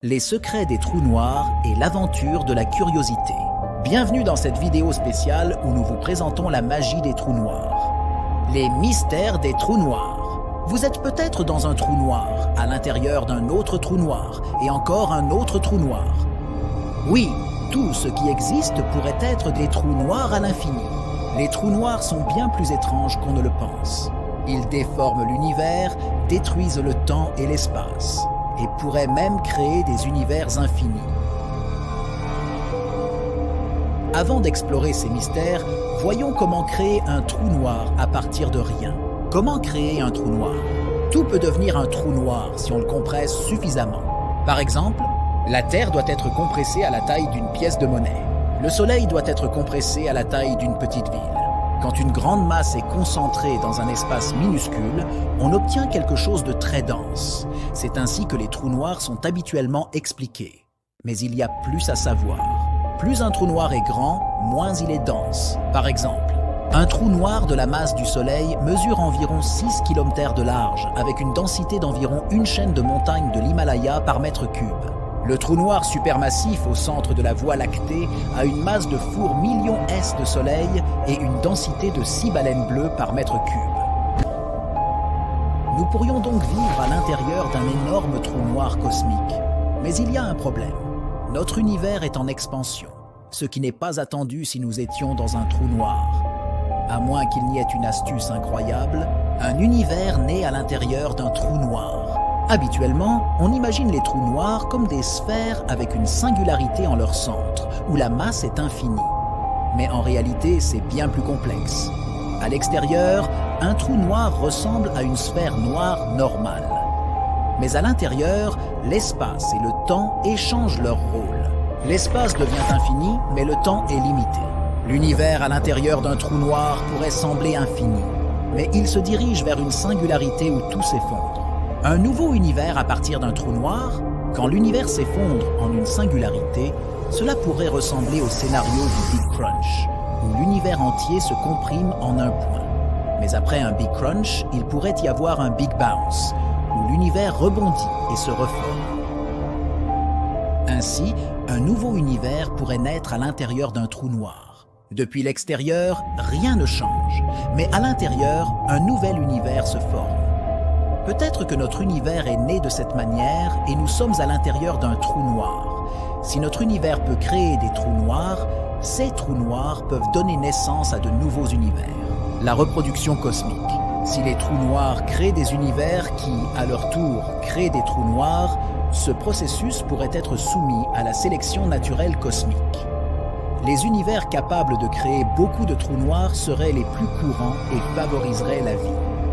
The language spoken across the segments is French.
Les secrets des trous noirs et l'aventure de la curiosité. Bienvenue dans cette vidéo spéciale où nous vous présentons la magie des trous noirs. Les mystères des trous noirs. Vous êtes peut-être dans un trou noir, à l'intérieur d'un autre trou noir et encore un autre trou noir. Oui, tout ce qui existe pourrait être des trous noirs à l'infini. Les trous noirs sont bien plus étranges qu'on ne le pense. Ils déforment l'univers, détruisent le temps et l'espace, et pourraient même créer des univers infinis. Avant d'explorer ces mystères, voyons comment créer un trou noir à partir de rien. Comment créer un trou noir? Tout peut devenir un trou noir si on le compresse suffisamment. Par exemple, la Terre doit être compressée à la taille d'une pièce de monnaie. Le Soleil doit être compressé à la taille d'une petite ville. Quand une grande masse est concentrée dans un espace minuscule, on obtient quelque chose de très dense. C'est ainsi que les trous noirs sont habituellement expliqués. Mais il y a plus à savoir. Plus un trou noir est grand, moins il est dense. Par exemple, un trou noir de la masse du Soleil mesure environ 6 km de large, avec une densité d'environ une chaîne de montagnes de l'Himalaya par mètre cube. Le trou noir supermassif au centre de la Voie lactée a une masse de four millions S de Soleil et une densité de 6 baleines bleues par mètre cube. Nous pourrions donc vivre à l'intérieur d'un énorme trou noir cosmique. Mais il y a un problème. Notre univers est en expansion, ce qui n'est pas attendu si nous étions dans un trou noir. À moins qu'il n'y ait une astuce incroyable, un univers naît à l'intérieur d'un trou noir. Habituellement, on imagine les trous noirs comme des sphères avec une singularité en leur centre, où la masse est infinie. Mais en réalité, c'est bien plus complexe. À l'extérieur, un trou noir ressemble à une sphère noire normale. Mais à l'intérieur, l'espace et le temps échangent leur rôle. L'espace devient infini, mais le temps est limité. L'univers à l'intérieur d'un trou noir pourrait sembler infini, mais il se dirige vers une singularité où tout s'effondre. Un nouveau univers à partir d'un trou noir, quand l'univers s'effondre en une singularité, cela pourrait ressembler au scénario du Big Crunch, où l'univers entier se comprime en un point. Mais après un Big Crunch, il pourrait y avoir un Big Bounce, où l'univers rebondit et se reforme. Ainsi, un nouveau univers pourrait naître à l'intérieur d'un trou noir. Depuis l'extérieur, rien ne change, mais à l'intérieur, un nouvel univers se forme. Peut-être que notre univers est né de cette manière et nous sommes à l'intérieur d'un trou noir. Si notre univers peut créer des trous noirs, ces trous noirs peuvent donner naissance à de nouveaux univers. La reproduction cosmique. Si les trous noirs créent des univers qui, à leur tour, créent des trous noirs, ce processus pourrait être soumis à la sélection naturelle cosmique. Les univers capables de créer beaucoup de trous noirs seraient les plus courants et favoriseraient la vie.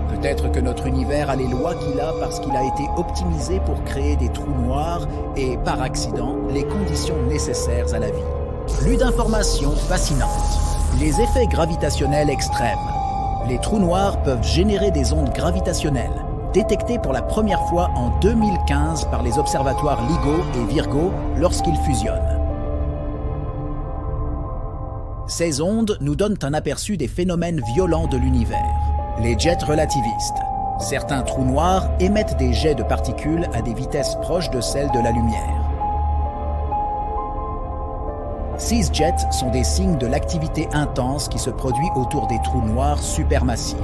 Peut-être que notre univers a les lois qu'il a parce qu'il a été optimisé pour créer des trous noirs et, par accident, les conditions nécessaires à la vie. Plus d'informations fascinantes. Les effets gravitationnels extrêmes. Les trous noirs peuvent générer des ondes gravitationnelles, détectées pour la première fois en 2015 par les observatoires LIGO et Virgo lorsqu'ils fusionnent. Ces ondes nous donnent un aperçu des phénomènes violents de l'univers. Les jets relativistes. Certains trous noirs émettent des jets de particules à des vitesses proches de celles de la lumière. Ces jets sont des signes de l'activité intense qui se produit autour des trous noirs supermassifs.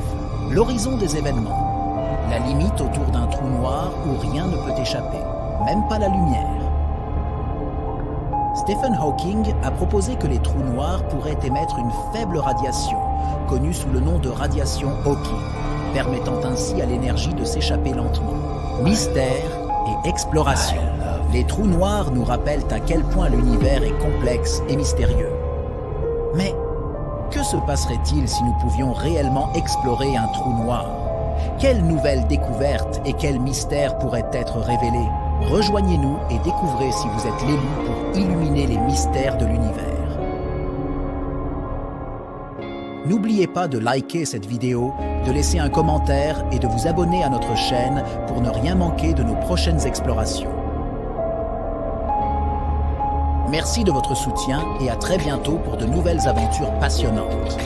L'horizon des événements. La limite autour d'un trou noir où rien ne peut échapper, même pas la lumière. Stephen Hawking a proposé que les trous noirs pourraient émettre une faible radiation, connue sous le nom de radiation Hawking, permettant ainsi à l'énergie de s'échapper lentement. Mystère et exploration. Les trous noirs nous rappellent à quel point l'univers est complexe et mystérieux. Mais que se passerait-il si nous pouvions réellement explorer un trou noir? Quelles nouvelles découvertes et quels mystères pourraient être révélés? Rejoignez-nous et découvrez si vous êtes l'élu pour illuminer les mystères de l'univers. N'oubliez pas de liker cette vidéo, de laisser un commentaire et de vous abonner à notre chaîne pour ne rien manquer de nos prochaines explorations. Merci de votre soutien et à très bientôt pour de nouvelles aventures passionnantes.